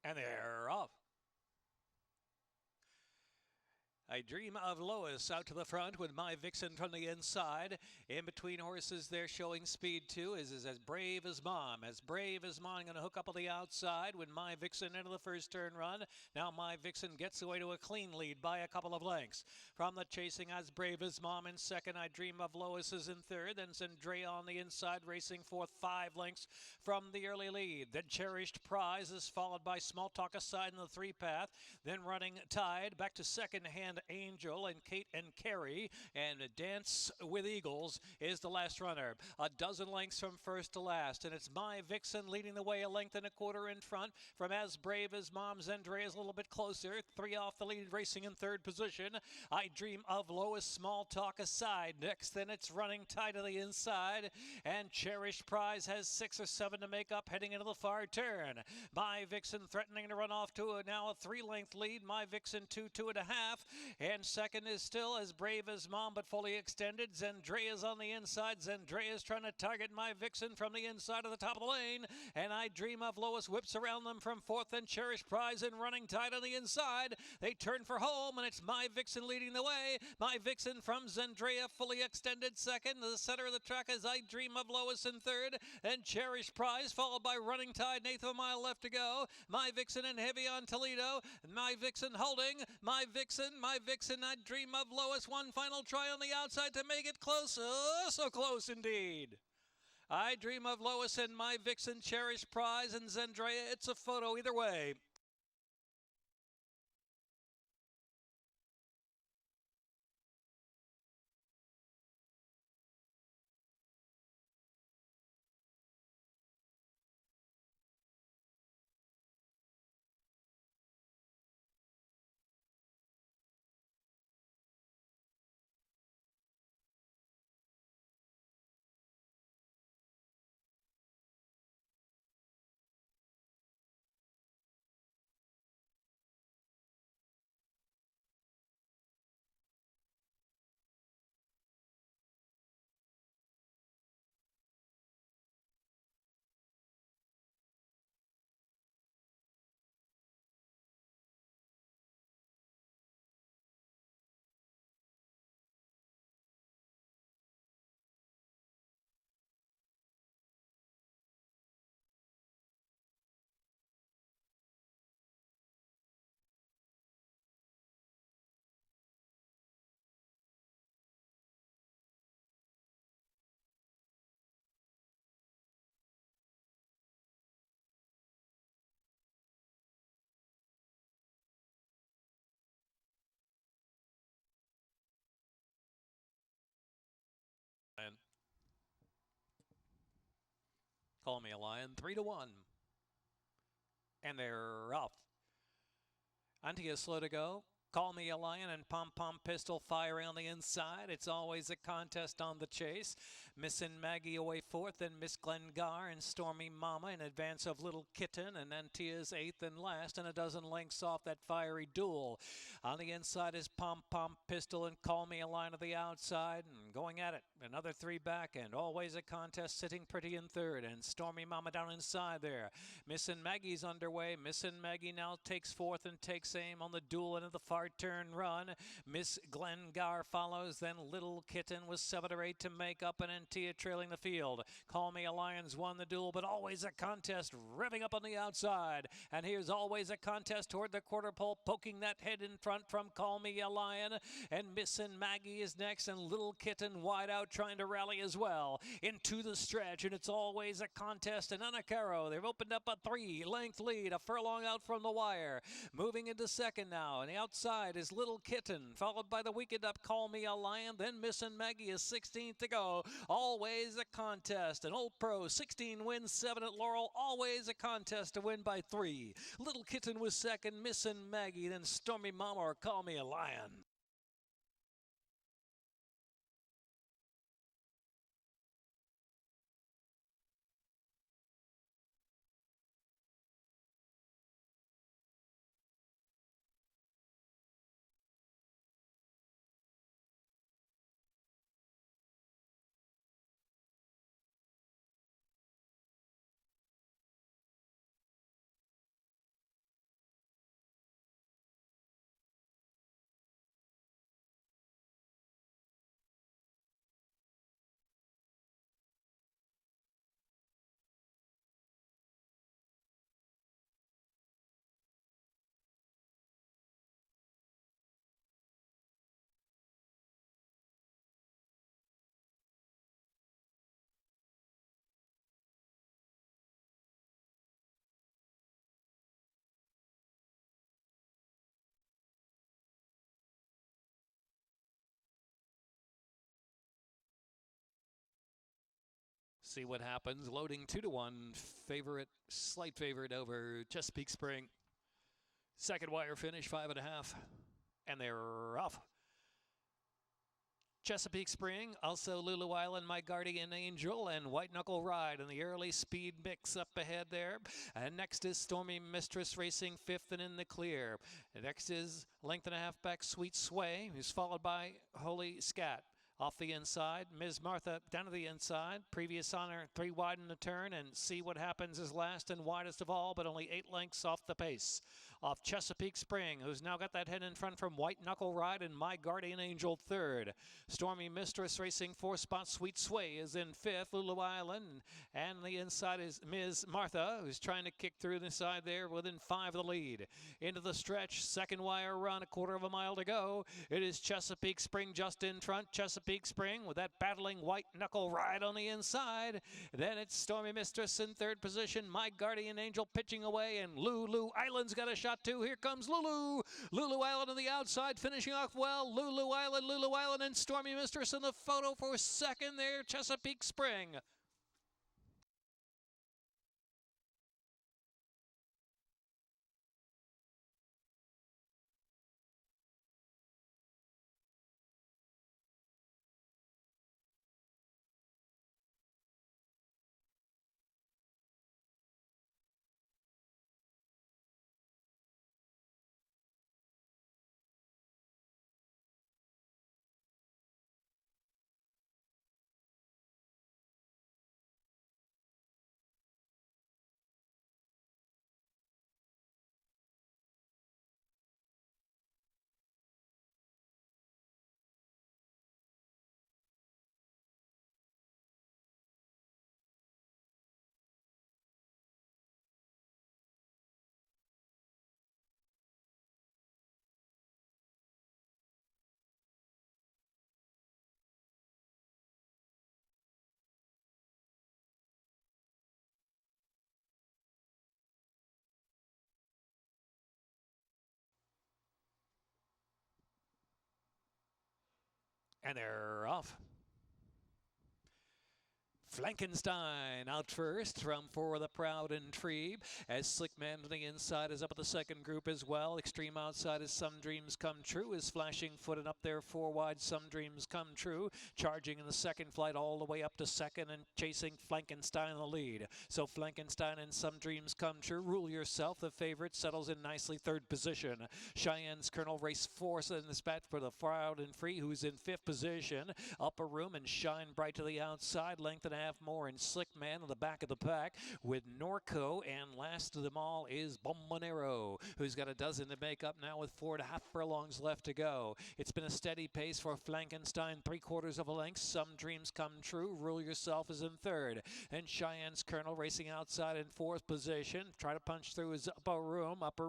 And they're off. I Dream of Lois out to the front with My Vixen from the inside. In between horses, they're showing speed too. Is as brave as Mom. As brave as Mom, going to hook up on the outside with My Vixen into the first turn run. Now My Vixen gets away to a clean lead by a couple of lengths. From the chasing As Brave as Mom in second. I Dream of Lois is in third. Then Zendrea on the inside racing fourth, 5 lengths from the early lead. Then Cherished Prize is followed by Small Talk Aside in the 3-path. Then Running Tide back to second hand Angel and Kate and Carrie, and Dance with Eagles is the last runner. A dozen lengths from first to last, and it's My Vixen leading the way a length and a quarter in front from As Brave as Mom. Zendrea's a little bit closer, 3 off the lead, racing in third position. I Dream of Lois, Small Talk Aside next, then it's Running Tide to the inside, and Cherished Prize has 6 or 7 to make up heading into the far turn. My Vixen threatening to run off to now a 3-length lead. My Vixen 2.5, and second is still As Brave as Mom, but fully extended. Zendrea's on the inside. Zendrea's trying to target My Vixen from the inside of the top of the lane, and I Dream of Lois whips around them from fourth, and Cherished Prize and Running Tide on the inside. They turn for home, and it's My Vixen leading the way. My Vixen from Zendrea fully extended second. The center of the track is I Dream of Lois in third, and Cherished Prize followed by Running Tide. 1/8 of a mile left to go. My Vixen and heavy on Toledo. My Vixen holding. My Vixen, I Dream of Lois. One final try on the outside to make it close. Oh, so close indeed. I Dream of Lois and My Vixen, Cherished Prize, and Zendrea. It's a photo either way. And Call Me a Lion, 3-1. And they're off. Antia slow to go. Call Me a Lion and Pom Pom Pistol firing on the inside. It's always a contest on the chase. Missin' Maggie away fourth, then Miss Glengar and Stormy Mama in advance of Little Kitten, and Antia's eighth and last, and a dozen lengths off that fiery duel. On the inside is Pom Pom Pistol and Call Me a Lion to the outside, and going at it. Another 3 back, and always a contest sitting pretty in third, and Stormy Mama down inside there. Missin' Maggie's underway. Missin' Maggie now takes fourth and takes aim on the duel into the far turn run. Miss Glengar follows, then Little Kitten with 7 or 8 to make up, and Antia trailing the field. Call Me a Lion's won the duel, but always a contest revving up on the outside. And here's always a contest toward the quarter pole, poking that head in front from Call Me a Lion. And Missin' Maggie is next, and Little Kitten wide out trying to rally as well. Into the stretch, and it's always a contest. And Anacaro, they've opened up a 3-length lead, a furlong out from the wire. Moving into second now, and the outside is Little Kitten, followed by the Wicked Up Call Me a Lion. Then Missin' Maggie is 16th to go. Always a contest. An Old Pro, 16 wins, 7 at Laurel. Always a contest to win by 3. Little Kitten was second, Missin' Maggie, then Stormy Mama or Call Me a Lion. See what happens. Loading 2-1. Favorite, slight favorite over Chesapeake Spring. Second wire finish, 5.5. And they're off. Chesapeake Spring, also Lulu Island, My Guardian Angel, and White Knuckle Ride in the early speed mix up ahead there. And next is Stormy Mistress racing fifth and in the clear. And next is length and a half back Sweet Sway, who's followed by Holy Scat. Off the inside, Ms. Martha down to the inside. Previous Honor 3 wide in the turn, and See What Happens is last and widest of all, but only 8 lengths off the pace. Off Chesapeake Spring, who's now got that head in front from White Knuckle Ride and My Guardian Angel third. Stormy Mistress racing 4 spots. Sweet Sway is in fifth. Lulu Island, and the inside is Ms. Martha, who's trying to kick through the side there within 5 of the lead. Into the stretch, second wire run, 1/4 mile to go. It is Chesapeake Spring just in front. Chesapeake Spring with that battling White Knuckle Ride on the inside. Then it's Stormy Mistress in third position. My Guardian Angel pitching away, and Lulu Island's got a shot too. Here comes Lulu. Lulu Island on the outside, finishing off well. Lulu Island, and Stormy Mistress in the photo for second there. Chesapeake Spring. And they're off. Flankenstein out first from For the Proud and Tree, as Slick Man on the inside is up at the second group as well. Extreme outside is Some Dreams Come True, is flashing footed up there 4 wide. Some Dreams Come True charging in the second flight all the way up to second and chasing Flankenstein in the lead. So Flankenstein and Some Dreams Come True. Rule Yourself, the favorite, settles in nicely third position. Cheyenne's Colonel race 4 in this bat for the Proud and Free, who's in fifth position. Upper Room and Shine Bright to the outside, length and a half more, and Slick Man on the back of the pack with Norco, and last of them all is Bombonero, who's got a dozen to make up now with 4.5 furlongs left to go. It's been a steady pace for Flankenstein, 3/4 of a length. Some Dreams Come True. Rule Yourself is in third, and Cheyenne's Colonel racing outside in fourth position. Try to punch through his Upper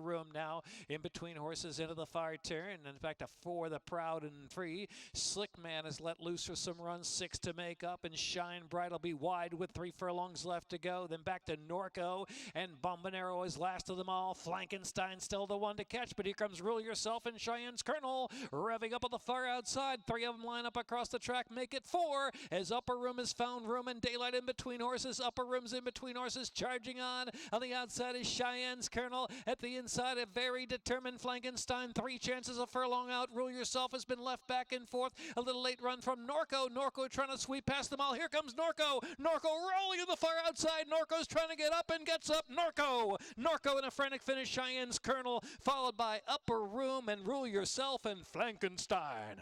Room now in between horses into the fire turn. In fact, For the Proud and Free. Slick Man has let loose for some runs, 6 to make up, and Shine Bright will be wide with 3 furlongs left to go. Then back to Norco, and Bombonero is last of them all. Flankenstein still the one to catch, but here comes Rule Yourself and Cheyenne's Colonel revving up on the far outside. 3 of them line up across the track, make it 4 as Upper Room has found room and daylight in between horses. Upper Room's in between horses, charging on. On the outside is Cheyenne's Colonel. At the inside, a very determined Flankenstein. 3 chances a furlong out. Rule Yourself has been left back and forth. A little late run from Norco. Norco trying to sweep past them all. Here comes Norco. Norco rolling in the far outside. Norco's trying to get up and gets up. Norco in a frantic finish. Cheyenne's Colonel, followed by Upper Room and Rule Yourself and Flankenstein.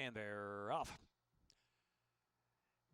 And they're off.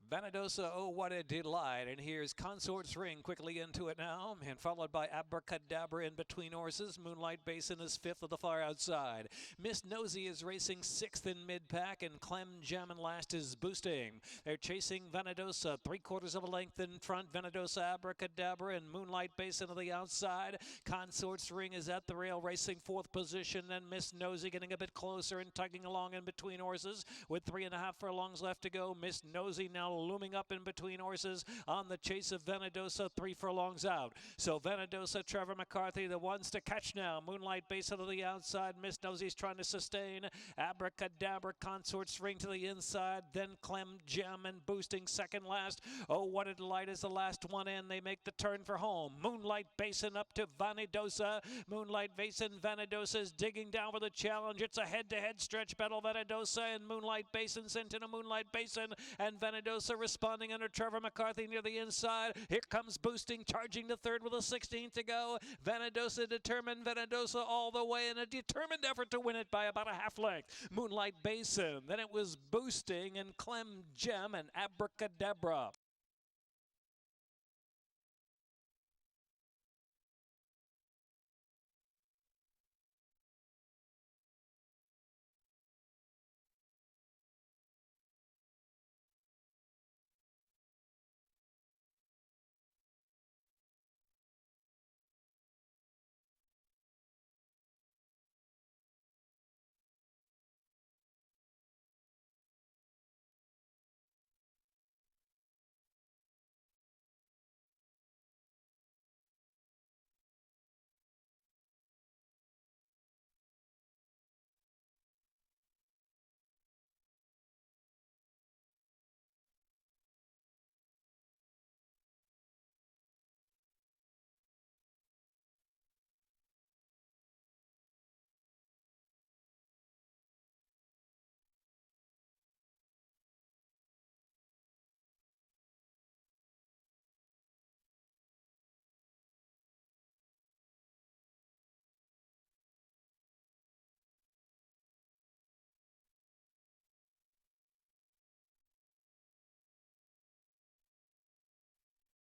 Vanadosa, oh, what a delight. And here's Consort's Ring quickly into it now, and followed by Abracadabra in between horses. Moonlight Basin is fifth of the far outside. Miss Nosy is racing sixth in mid-pack, and Clem Jammin last is boosting. They're chasing Vanadosa, 3/4 of a length in front. Vanadosa, Abracadabra, and Moonlight Basin to the outside. Consort's Ring is at the rail, racing fourth position, and Miss Nosy getting a bit closer and tugging along in between horses with 3.5 furlongs left to go. Miss Nosy now looming up in between horses on the chase of Vanadosa, 3 furlongs out. So Vanadosa, Trevor McCarthy, the ones to catch now. Moonlight Basin to the outside. Miss Nosy's trying to sustain. Abracadabra, Consort's Ring to the inside. Then Clem Jammin boosting second last. Oh, what a delight is the last one in. They make the turn for home. Moonlight Basin up to Vanadosa. Moonlight Basin, Vanadosa is digging down with a challenge. It's a head-to-head stretch battle. Vanadosa and Moonlight Basin sent in a Moonlight Basin, and Vanadosa responding under Trevor McCarthy near the inside. Here comes boosting, charging to third with a 16th to go. Vanadosa determined. Vanadosa all the way in a determined effort to win it by about a half length. Moonlight Basin. Then it was boosting and Clem Gem and Abracadabra.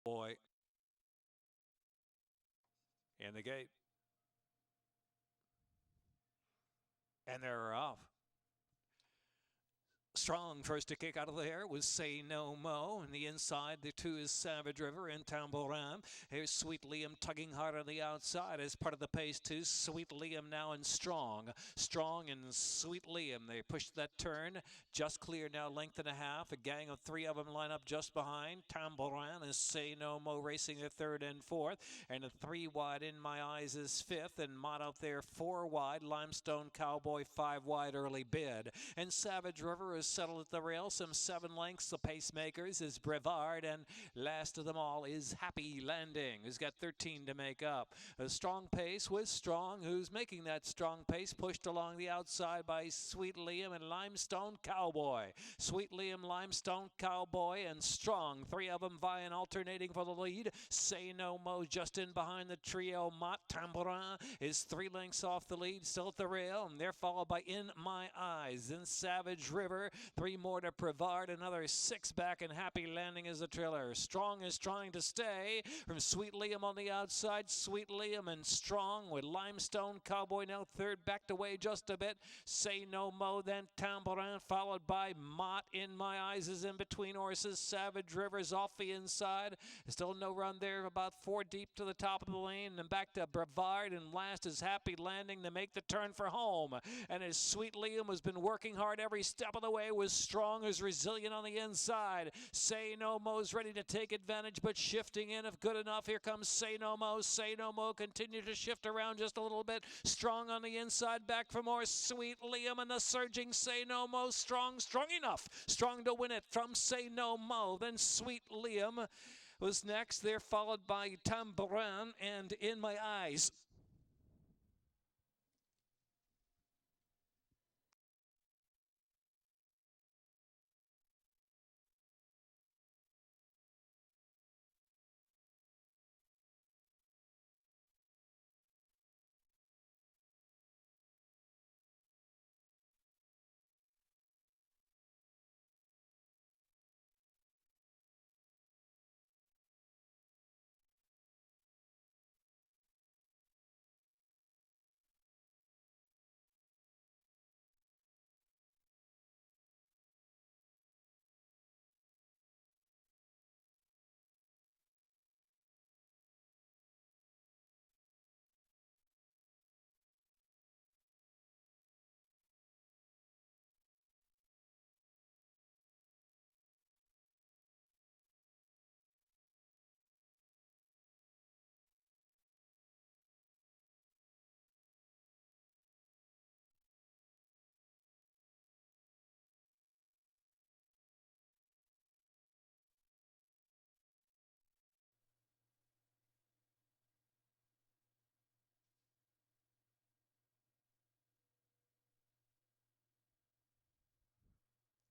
Boy, in the gate. And they're off. Strong first to kick out of there was Say No Mo. And the inside, the two is Savage River and Tambourin. Here's Sweet Liam tugging hard on the outside as part of the pace too. Sweet Liam now and Strong. Strong and Sweet Liam. They push that turn. Just clear now, length and a half. A gang of 3 of them line up just behind. Tambourin and Say No Mo racing the third and fourth. And a 3 wide In My Eyes is fifth. And Mott out there 4 wide. Limestone Cowboy 5 wide early bid. And Savage River is settled at the rail, some 7 lengths. The pacemakers is Brevard, and last of them all is Happy Landing, who's got 13 to make up. A strong pace with Strong, who's making that strong pace, pushed along the outside by Sweet Liam and Limestone Cowboy. Sweet Liam, Limestone Cowboy, and Strong, 3 of them vying, alternating for the lead. Say No Mo just in behind the trio. Mott Tambourin is 3 lengths off the lead, still at the rail, and they're followed by In My Eyes. Then Savage River, 3 more to Brevard, another 6 back, and Happy Landing is the trailer. Strong is trying to stay from Sweet Liam on the outside. Sweet Liam and Strong with Limestone Cowboy now third, backed away just a bit. Say No Mo, then Tambourin, followed by Mott. In My Eyes is in between horses. Savage River's off the inside. Still no run there, about 4 deep to the top of the lane, and back to Brevard, and last is Happy Landing to make the turn for home. And as Sweet Liam has been working hard every step of the way, was Strong, as resilient on the inside. Say No Mo's ready to take advantage, but shifting in if good enough. Here comes Say No Mo. Say No Mo continue to shift around just a little bit. Strong on the inside, back for more. Sweet Liam and the surging Say No Mo. Strong enough. Strong to win it from Say No Mo. Then Sweet Liam was next. They're followed by Tambourin and In My Eyes.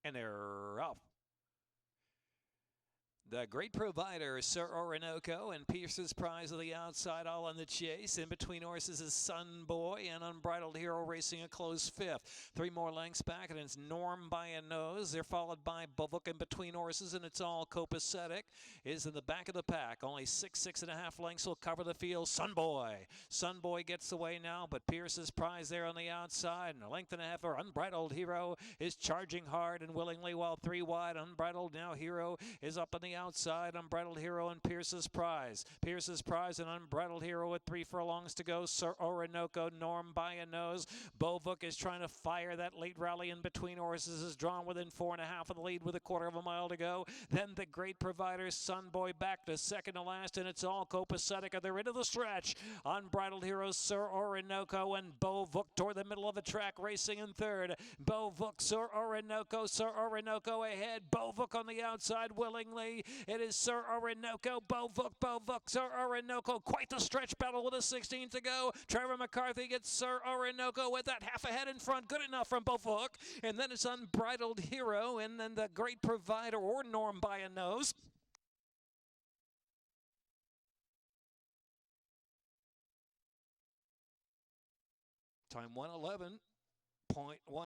And they're off. The Great Provider, Sir Orinoco, and Pierce's Prize of the outside, all on the chase. In between horses is Sun Boy and Unbridled Hero racing a close fifth. 3 more lengths back, and it's Norm by a Nose. They're followed by Bovuk in between horses, and it's all copacetic is in the back of the pack. Only 6.5 lengths will cover the field. Sun Boy. Sun Boy gets away now, but Pierce's Prize there on the outside, and a length and a half for Unbridled Hero is charging hard and willingly, while 3 wide. Unbridled now Hero is up on the outside. Unbridled Hero and Pierce's Prize. Pierce's Prize and Unbridled Hero with 3 furlongs to go. Sir Orinoco, Norm by a Nose. Bovuk is trying to fire that late rally in between horses, is drawn within 4.5 of the lead with 1/4 of a mile to go. Then the Great Provider, Sun Boy, back to second to last, and it's all copacetic. They're into the stretch. Unbridled Hero, Sir Orinoco, and Bovuk toward the middle of the track, racing in third. Bovuk, Sir Orinoco ahead. Bovuk on the outside willingly. It is Sir Orinoco, Bovuk, Sir Orinoco. Quite the stretch battle with a 16 to go. Trevor McCarthy gets Sir Orinoco with that half ahead in front. Good enough from Bovuk. And then it's Unbridled Hero, and then the Great Provider or Norm by a Nose. Time 1:11.1.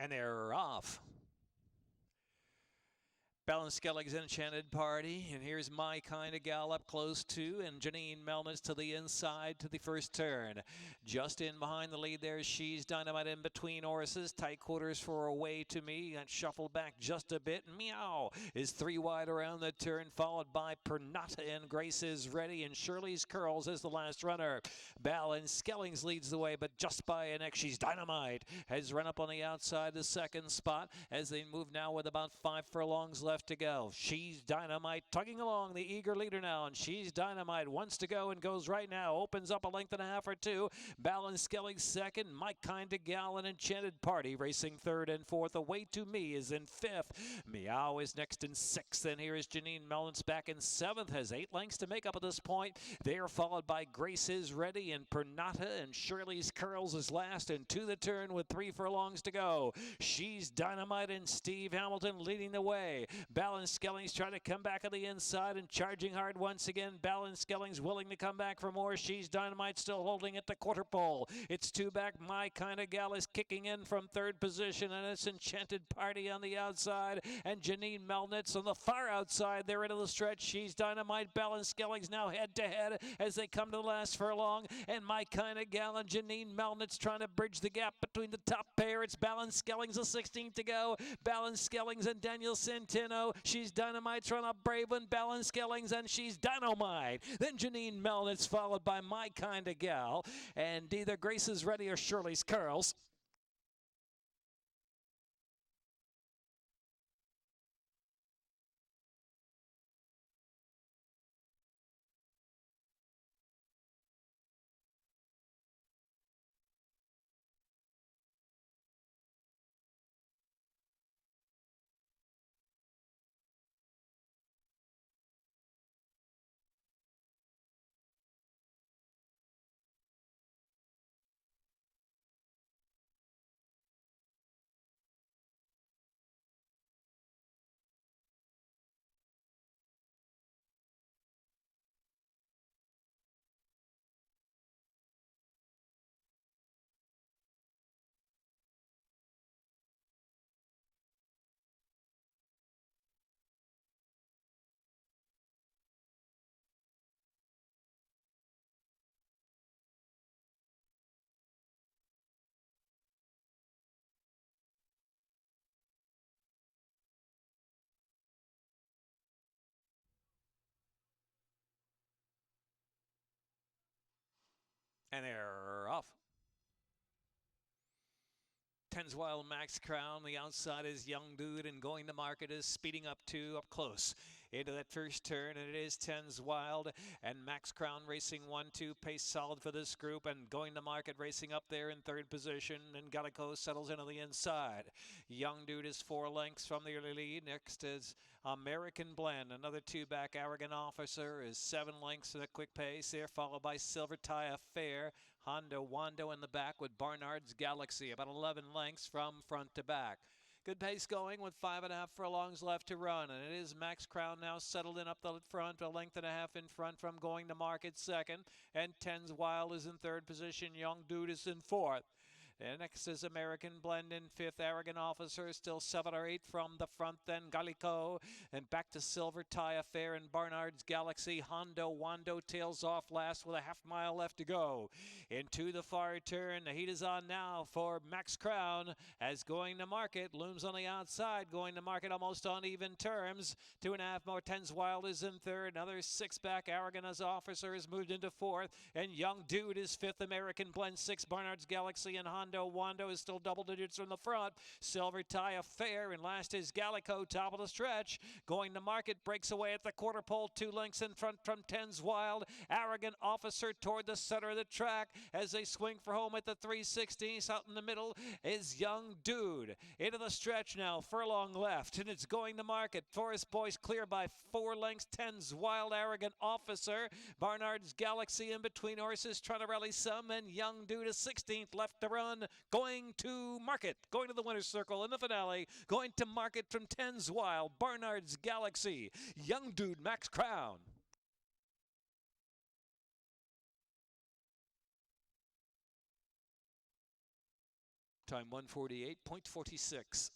And they're off. Skellig's Enchanted Party, and here's My Kind of Gal up close to, and Janine Melnitz to the inside to the first turn. Just in behind the lead there, She's Dynamite in between horses. Tight quarters for Away to Me, and shuffled back just a bit. Meow is 3 wide around the turn, followed by Pernata and Grace is Ready, and Shirley's Curls is the last runner. Skellings leads the way, but just by an X. She's Dynamite has run up on the outside, the second spot, as they move now with about 5 furlongs left to go. She's Dynamite tugging along, the eager leader now, and She's Dynamite wants to go and goes right now. Opens up a length and a half or 2. Skellig second. My Kind of Gal and Enchanted Party racing third and fourth. Away to Me is in fifth. Meow is next in sixth. And here is Janine Melnitz back in seventh. Has 8 lengths to make up at this point. They are followed by Grace is Ready and Pernata, and Shirley's Curls is last and to the turn with 3 furlongs to go. She's Dynamite and Steve Hamilton leading the way. Skellings trying to come back on the inside and charging hard once again. Skellings willing to come back for more. She's Dynamite still holding at the quarter pole. It's 2 back. My Kind of Gal is kicking in from third position, and it's Enchanted Party on the outside, and Janine Melnitz on the far outside. They're into the stretch. She's Dynamite. Skellings now head to head as they come to the last furlong, and My Kind of Gal and Janine Melnitz trying to bridge the gap between the top pair. It's Skellings, a 16th to go. Skellings and Daniel Centeno. She's Dynamite's run up brave one. Skellings and She's Dynamite. Then Janine Melnitz followed by My Kind of Gal, and either Grace is Ready or Shirley's Curls. And they're off. 10's Wild Max Crown. The outside is Young Dude, and Going to Market is speeding up close into that first turn, and it is 10's Wild and Max Crown racing 1-2, pace solid for this group, and Going to Market racing up there in third position, and Gallico settles into the inside. Young Dude is 4 lengths from the early lead. Next is American Blend, another 2 back. Arregant Officer is 7 lengths at a quick pace there, followed by Silver Tie Affair. Hondo Wando in the back with Barnard's Galaxy, about 11 lengths from front to back. Good pace going with 5.5 furlongs left to run, and it is Max Crown now settled in up the front, 1.5 lengths in front from Going to Market second, and 10's Wild is in third position. Young Dude is in fourth. And next is American Blend in fifth. Arregant Officer still 7 or 8 from the front. Then Gallico and back to Silver Tie Affair and Barnard's Galaxy. Hondo Wando tails off last with a half mile left to go. Into the far turn. The heat is on now for Max Crown as Going to Market looms on the outside. Going to Market almost on even terms. 2.5 more. 10's Wild is in third. Another 6 back. Arregant as Officer is moved into fourth. And Young Dude is fifth. American Blend 6. Barnard's Galaxy and Hondo Wando is still double digits from the front. Silver Tie Affair, and last is Gallico, top of the stretch. Going to Market breaks away at the quarter pole, 2 lengths in front from 10's Wild. Arregant Officer toward the center of the track as they swing for home at the 3/16. Out in the middle is Young Dude. Into the stretch now, furlong left, and it's Going to Market. Forest Boys clear by 4 lengths. 10's Wild, Arregant Officer. Barnard's Galaxy in between horses trying to rally some, and Young Dude is 16th left to run. Going to Market, going to the winner's circle in the finale. Going to Market from 10's Wild, Barnard's Galaxy, Young Dude, Max Crown. Time 1:48.46.